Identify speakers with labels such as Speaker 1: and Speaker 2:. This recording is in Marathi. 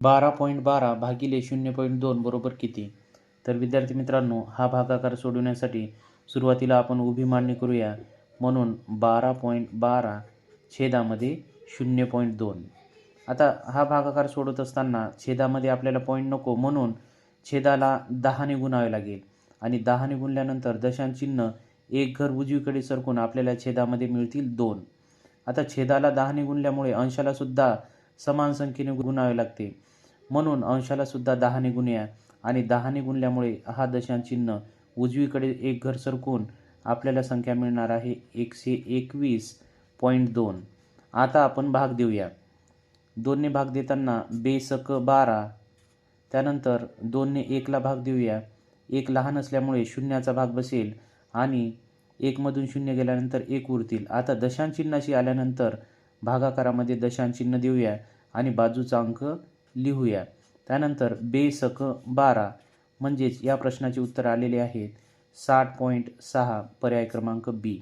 Speaker 1: 12.12 भागिले 0.2 बरोबर किती? तर विद्यार्थी मित्रांनो, हा भागाकार सोडवण्यासाठी सुरुवातीला आपण उभी मांडणी करूया. म्हणून 12.12 छेदामध्ये 0.2. आता हा भागाकार सोडवत असताना छेदामध्ये आपल्याला पॉईंट नको, म्हणून छेदाला 10ने गुणावे लागेल आणि 10ने गुणल्यानंतर दशांश चिन्ह एक घर उजवीकडे सरकून आपल्याला छेदामध्ये मिळतील 2. आता छेदाला 10ने गुणल्यामुळे अंशाला सुद्धा समान संख्येने गुणावे लागते, म्हणून अंशाला सुद्धा 10ने गुणूया आणि 10ने गुणल्यामुळे हा दशांश चिन्ह उजवीकडे एक घर सरकून आपल्याला संख्या मिळणार आहे 121.2. आता आपण भाग देऊया. 2ने भाग देताना बेसक 12, त्यानंतर 2ने 1ला भाग देऊया. 1 लहान असल्यामुळे शून्याचा भाग बसेल आणि 1 मधून 0 गेल्यानंतर 1 उरतील. आता दशांश चिन्हाशी आल्यानंतर भागाकारामध्ये दशांश चिन्ह देऊया आणि बाजूचा अंक लिहूया. त्यानंतर बेसक 12 म्हणजेच या प्रश्नाचे उत्तर आलेले आहेत 60.6, पर्याय क्रमांक बी.